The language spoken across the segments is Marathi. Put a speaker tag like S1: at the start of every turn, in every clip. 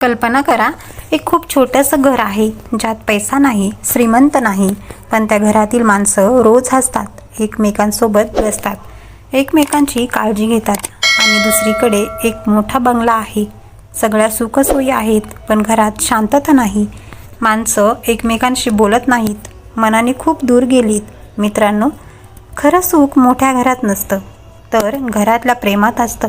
S1: कल्पना करा, एक खूप छोटंसं घर आहे ज्यात पैसा नाही, श्रीमंत नाही, पण त्या घरातील माणसं रोज हसतात, एकमेकांसोबत बसतात, एकमेकांची काळजी घेतात. आणि दुसरीकडे एक मोठा बंगला आहे, सगळ्या सुखसोयी आहेत, पण घरात शांतता नाही. माणसं एकमेकांशी बोलत नाहीत, मनाने खूप दूर गेलीत. मित्रांनो, खरं सुख मोठ्या घरात नसतं, तर घरातल्या प्रेमात असतं.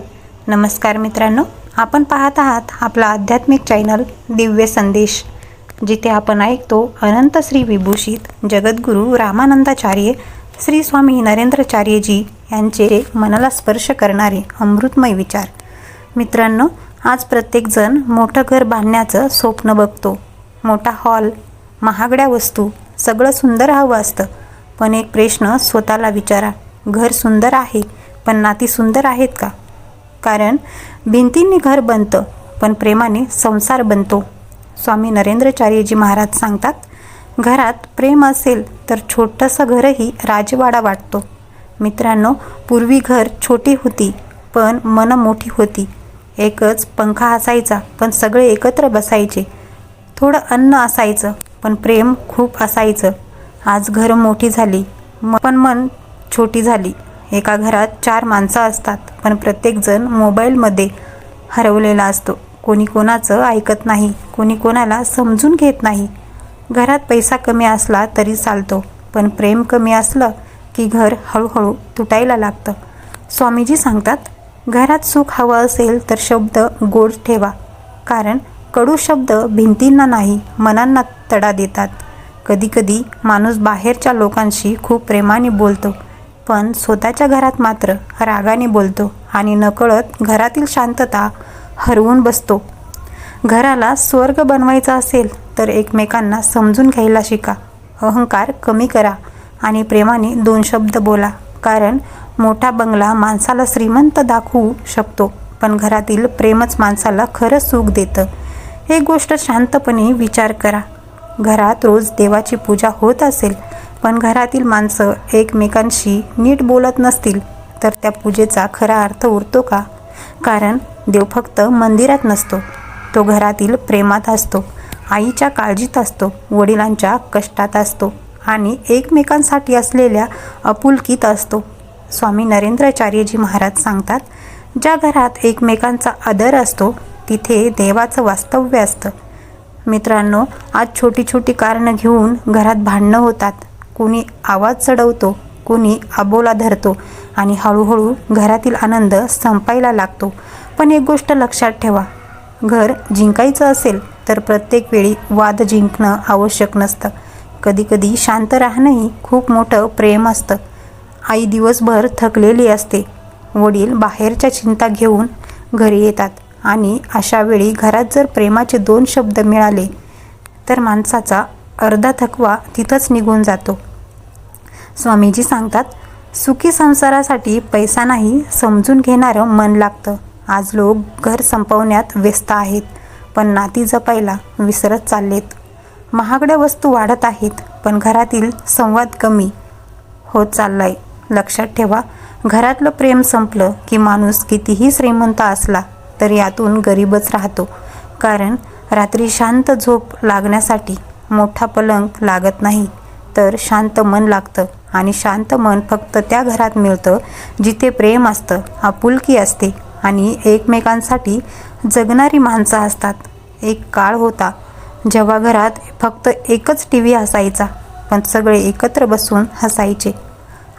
S1: नमस्कार मित्रांनो, आपण पाहत आहात आपला आध्यात्मिक चॅनल दिव्य संदेश, जिथे आपण ऐकतो अनंत श्री विभूषित जगद्गुरू रामानंदाचार्य श्री स्वामी नरेंद्रचार्यजी यांचे मनाला स्पर्श करणारे अमृतमय विचार. मित्रांनो, आज प्रत्येकजण मोठं घर बांधण्याचं स्वप्न बघतो. मोठा हॉल, महागड्या वस्तू, सगळं सुंदर हवं असतं. पण एक प्रश्न स्वतःला विचारा, घर सुंदर आहे, पण नाती सुंदर आहेत का? कारण भिंतींनी घर बनतं, पण प्रेमाने संसार बनतो. स्वामी नरेंद्रचार्यजी महाराज सांगतात, घरात प्रेम असेल तर छोटंसं घरही राजवाडा वाटतो. मित्रांनो, पूर्वी घर छोटी होती, पण मनं मोठी होती. एकच पंखा असायचा, पण सगळे एकत्र बसायचे. थोडं अन्न असायचं, पण प्रेम खूप असायचं. आज घरं मोठी झाली, पण मन छोटी झाली. एका घरात 4 माणसं असतात, पण प्रत्येकजण मोबाईलमध्ये हरवलेला असतो. कोणी कोणाचं ऐकत नाही, कोणी कोणाला समजून घेत नाही. घरात पैसा कमी असला तरी चालतो, पण प्रेम कमी असलं की घर हळूहळू तुटायला लागतं. स्वामीजी सांगतात, घरात सुख हवं असेल तर शब्द गोड ठेवा, कारण कडू शब्द भिंतींना नाही, मनांना तडा देतात. कधीकधी माणूस बाहेरच्या लोकांशी खूप प्रेमाने बोलतो, पण स्वतःच्या घरात मात्र रागाने बोलतो आणि नकळत घरातील शांतता हरवून बसतो. घराला स्वर्ग बनवायचा असेल तर एकमेकांना समजून घ्यायला शिका. अहंकार कमी करा आणि प्रेमाने 2 शब्द बोला. कारण मोठा बंगला माणसाला श्रीमंत दाखवू शकतो, पण घरातील प्रेमच माणसाला खरं सुख देतं. एक गोष्ट शांतपणे विचार करा, घरात रोज देवाची पूजा होत असेल, पण घरातील माणसं एकमेकांशी नीट बोलत नसतील, तर त्या पूजेचा खरा अर्थ उरतो का? कारण देव फक्त मंदिरात नसतो, तो घरातील प्रेमात असतो, आईच्या काळजीत असतो, वडिलांच्या कष्टात असतो आणि एकमेकांसाठी असलेल्या आपुलकीत असतो. स्वामी नरेंद्रचार्यजी महाराज सांगतात, ज्या घरात एकमेकांचा आदर असतो तिथे देवाचं वास्तव्य असतं. मित्रांनो, आज छोटी छोटी कारणं घेऊन घरात भांडणं होतात. कोणी आवाज चढवतो, कोणी अबोला धरतो आणि हळूहळू घरातील आनंद संपायला लागतो. पण एक गोष्ट लक्षात ठेवा, घर जिंकायचं असेल तर प्रत्येक वेळी वाद जिंकणं आवश्यक नसतं. कधीकधी शांत राहणंही खूप मोठं प्रेम असतं. आई दिवसभर थकलेली असते, वडील बाहेरच्या चिंता घेऊन घरी येतात आणि अशा वेळी घरात जर प्रेमाचे 2 शब्द मिळाले तर माणसाचा अर्धा थकवा तिथंच निघून जातो. स्वामीजी सांगतात, सुखी संसारासाठी पैसा नाही, समजून घेणारं मन लागतं. आज लोक घर संपवण्यात व्यस्त आहेत, पण नाती जपायला विसरत चाललेत. महागड्या वस्तू वाढत आहेत, पण घरातील संवाद कमी होत चाललाय. लक्षात ठेवा, घरातलं प्रेम संपलं की माणूस कितीही श्रीमंत असला तर यातून गरीबच राहतो. कारण रात्री शांत झोप लागण्यासाठी मोठा पलंग लागत नाही, तर शांत मन लागतं. आणि शांत मन फक्त त्या घरात मिळतं जिथे प्रेम असतं, आपुलकी असते आणि एकमेकांसाठी जगणारी माणसं असतात. एक काळ होता जेव्हा घरात फक्त एकच टीव्ही असायचा, पण सगळे एकत्र बसून हसायचे.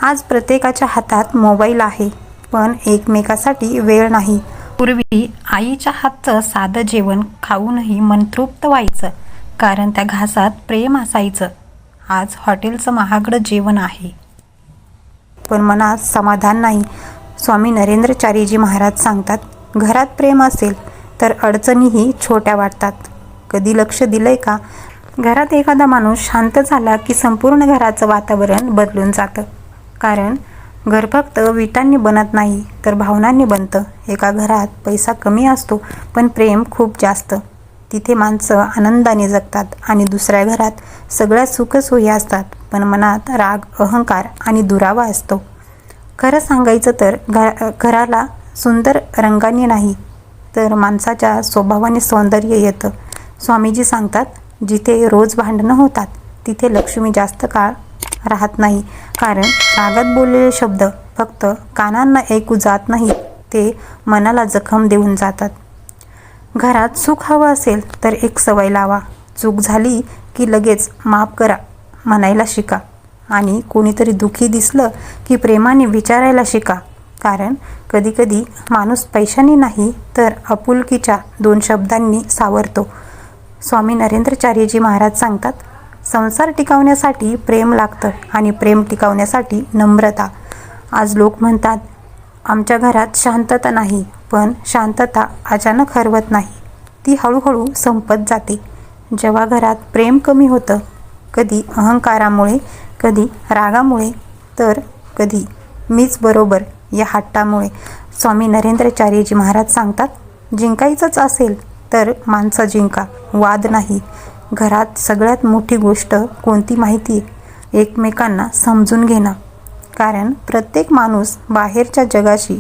S1: आज प्रत्येकाच्या हातात मोबाईल आहे, पण एकमेकासाठी वेळ नाही. पूर्वी आईच्या हातचं साधं जेवण खाऊनही मन तृप्त व्हायचं, कारण त्या घासात प्रेम असायचं. आज हॉटेलचं महागडं जेवण आहे, पण मनात समाधान नाही. स्वामी नरेंद्रचार्यजी महाराज सांगतात, घरात प्रेम असेल तर अडचणीही छोट्या वाटतात. कधी लक्ष दिलंय का, घरात एखादा माणूस शांत झाला की संपूर्ण घराचं वातावरण बदलून जातं. कारण घर फक्त विटांनी बनत नाही, तर भावनांनी बनतं. एका घरात पैसा कमी असतो, पण प्रेम खूप जास्त. तिथे माणसं आनंदाने जगतात. आणि दुसऱ्या घरात सगळ्या सुखसोयी असतात, पण मनात राग, अहंकार आणि दुरावा असतो. खरं सांगायचं तर घराला सुंदर रंगाने नाही, तर माणसाच्या स्वभावाने सौंदर्य येतं. स्वामीजी सांगतात, जिथे रोज भांडणं होतात तिथे लक्ष्मी जास्त काळ राहत नाही. कारण रागात बोललेले शब्द फक्त कानांना ऐकू जात नाहीत, ते मनाला जखम देऊन जातात. घरात सुख हवं असेल तर एक सवय लावा. चूक झाली की लगेच माफ करा म्हणायला शिका. आणि कोणीतरी दुःखी दिसलं की प्रेमाने विचारायला शिका. कारण कधीकधी माणूस पैशाने नाही तर आपुलकीच्या 2 शब्दांनी सावरतो. स्वामी नरेंद्राचार्यजी महाराज सांगतात, संसार टिकवण्यासाठी प्रेम लागतं आणि प्रेम टिकवण्यासाठी नम्रता. आज लोक म्हणतात, आमच्या घरात शांतता नाही. पण शांतता अचानक हरवत नाही, ती हळूहळू संपत जाते. जेव्हा घरात प्रेम कमी होतं, कधी अहंकारामुळे, कधी रागामुळे, तर कधी मीच बरोबर या हट्टामुळे. स्वामी नरेंद्राचार्यजी महाराज सांगतात, जिंकायचंच असेल तर माणसं जिंका, वाद नाही. घरात सगळ्यात मोठी गोष्ट कोणती माहिती? एकमेकांना समजून घेणं. कारण प्रत्येक माणूस बाहेरच्या जगाशी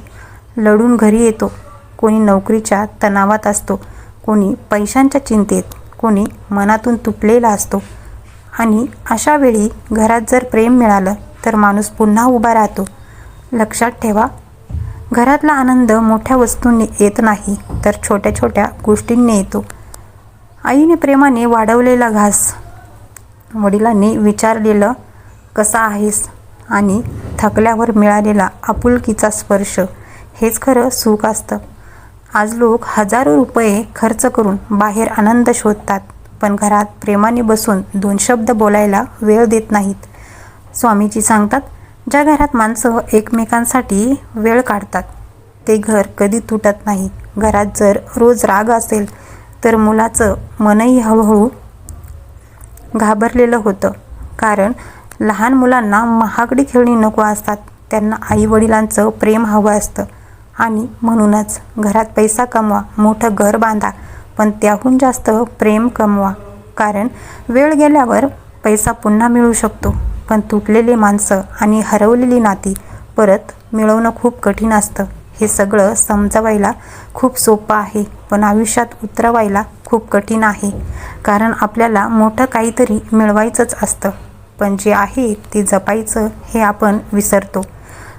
S1: लढून घरी येतो. कोणी नोकरीच्या तणावात असतो, कोणी पैशांच्या चिंतेत, कोणी मनातून तुटलेला असतो. आणि अशा वेळी घरात जर प्रेम मिळालं तर माणूस पुन्हा उभा राहतो. लक्षात ठेवा, घरातला आनंद मोठ्या वस्तूंनी येत नाही तर छोट्या छोट्या गोष्टींनी येतो. आईने प्रेमाने वाढवलेला घास, वडिलांनी विचारलेलं कसा आहेस, आणि थकल्यावर मिळालेला आपुलकीचा स्पर्श, हेच खरं सुख असतं. आज लोक हजारो रुपये खर्च करून बाहेर आनंद शोधतात, पण घरात प्रेमाने बसून 2 शब्द बोलायला वेळ देत नाहीत. स्वामीजी सांगतात, ज्या घरात माणसं एकमेकांसाठी वेळ काढतात ते घर कधी तुटत नाही. घरात जर रोज राग असेल तर मुलाचं मनही हळूहळू घाबरलेलं होतं. कारण लहान मुलांना महागडी खेळणी नको असतात, त्यांना आईवडिलांचं प्रेम हवं असतं. आणि म्हणूनच घरात पैसा कमवा, मोठं घर बांधा, पण त्याहून जास्त प्रेम कमवा. कारण वेळ गेल्यावर पैसा पुन्हा मिळू शकतो, पण तुटलेली माणसं आणि हरवलेली नाती परत मिळवणं खूप कठीण असतं. हे सगळं समजावायला खूप सोपं आहे, पण आयुष्यात उतरवायला खूप कठीण आहे. कारण आपल्याला मोठं काहीतरी मिळवायचंच असतं, पण जे आहे ते जपायचं हे आपण विसरतो.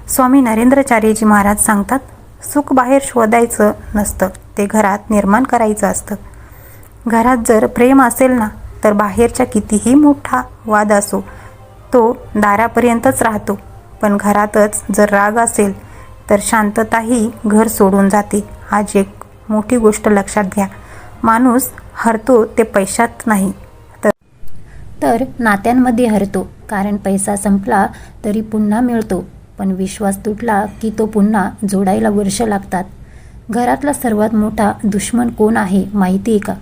S1: स्वामी नरेंद्राचार्यजी महाराज सांगतात, सुख बाहेर शोधायचं नसतं, ते घरात निर्माण करायचं असतं. घरात जर प्रेम असेल ना, तर बाहेरच्या कितीही मोठा वाद असो तो दारापर्यंतच राहतो. पण घरातच जर राग असेल तर शांतताही घर सोडून जाते. आज एक मोठी गोष्ट लक्षात घ्या, माणूस हरतो ते पैशात नाही तर नात्यांमध्ये हरतो. कारण पैसा संपला तरी पुन्हा मिळतो, पण विश्वास तुटला की तो पुन्हा जोडायला वर्ष लागतात. घरातला सर्वात मोठा दुश्मन कोण आहे माहिती आहे का?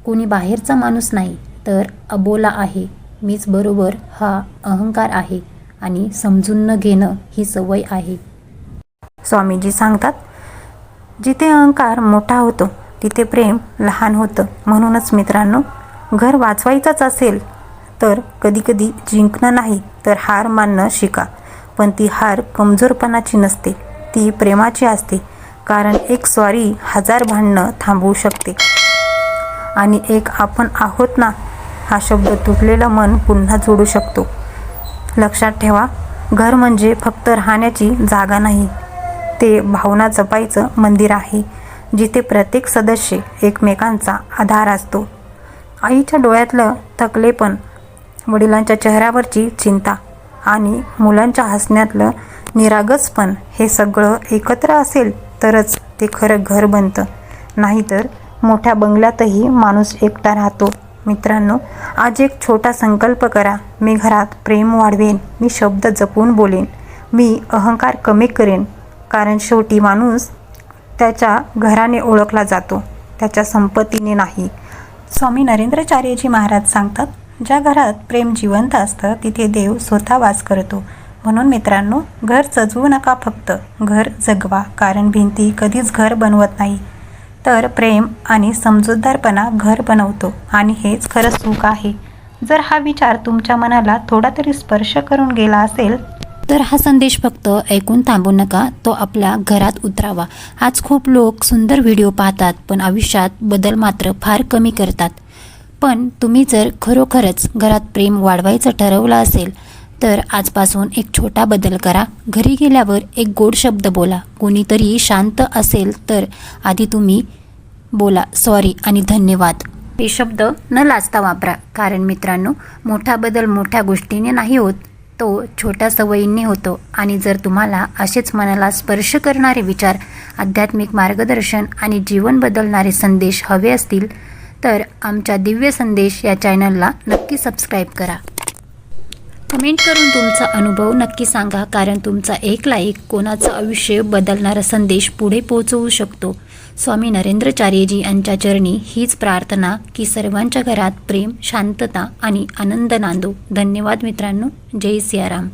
S1: कोणी बाहेरचा माणूस नाही, तर अबोला आहे. मीच बरोबर हा अहंकार आहे, आणि समजून न घेणं ही सवय आहे. स्वामीजी सांगतात, जिथे अहंकार मोठा होतो तिथे प्रेम लहान होतं. म्हणूनच मित्रांनो, घर वाचवायचंच असेल तर कधीकधी जिंकणं नाही तर हार मानणं शिका. पण ती हार कमजोरपणाची नसते, ती प्रेमाची असते. कारण एक स्वारी 1000 भांडणं थांबवू शकते, आणि एक आपण आहोत ना हा शब्द तुटलेलं मन पुन्हा जोडू शकतो. लक्षात ठेवा, घर म्हणजे फक्त राहण्याची जागा नाही, ते भावना जपायचं मंदिर आहे, जिथे प्रत्येक सदस्य एकमेकांचा आधार असतो. आईच्या डोळ्यातलं थकलेपण, वडिलांच्या चेहऱ्यावरची चिंता आणि मुलांच्या हसण्यातलं निरागसपण, हे सगळं एकत्र असेल तरच ते खरं घर बनतं. नाहीतर मोठ्या बंगल्यातही माणूस एकटा राहतो. मित्रांनो, आज एक छोटा संकल्प करा. मी घरात प्रेम वाढवेन, मी शब्द जपून बोलेन, मी अहंकार कमी करेन. कारण शेवटी माणूस त्याच्या घराने ओळखला जातो, त्याच्या संपत्तीने नाही. स्वामी नरेंद्राचार्यजी महाराज सांगतात, ज्या घरात प्रेम जिवंत असतं तिथे देव स्वतः वास करतो. म्हणून मित्रांनो, घर सजवू नका, फक्त घर जगवा. कारण भिंती कधीच घर बनवत नाही, तर प्रेम आणि समजूतदारपणा घर बनवतो, आणि हेच खरं सुख आहे. जर हा विचार तुमच्या मनाला थोडा तरी स्पर्श करून गेला असेल तर हा संदेश फक्त ऐकून थांबू नका, तो आपल्या घरात उतरावा. आज खूप लोक सुंदर व्हिडिओ पाहतात पण आयुष्यात बदल मात्र फार कमी करतात. पण तुम्ही जर खरोखरच घरात प्रेम वाढवायचं ठरवलं असेल तर आजपासून एक छोटा बदल करा. घरी गेल्यावर एक गोड शब्द बोला. कोणीतरी शांत असेल तर आधी तुम्ही बोला सॉरी आणि धन्यवाद. हे शब्द न लाजता वापरा. कारण मित्रांनो, मोठा बदल मोठ्या गोष्टीने नाही होत, तो छोट्या सवयींनी होतो. आणि जर तुम्हाला असेच मनाला स्पर्श करणारे विचार, आध्यात्मिक मार्गदर्शन आणि जीवन बदलणारे संदेश हवे असतील तर आमच्या दिव्य संदेश या चॅनलला नक्की सबस्क्राईब करा. कमेंट करून तुमचा अनुभव नक्की सांगा, कारण तुमचा एक लाईक कोणाचं आयुष्य बदलणारा संदेश पुढे पोहोचवू शकतो. स्वामी नरेंद्रचार्यजी यांच्या चरणी हीच प्रार्थना की सर्वांच्या घरात प्रेम, शांतता आणि आनंद नांदो. धन्यवाद मित्रांनो. जय सियाराम.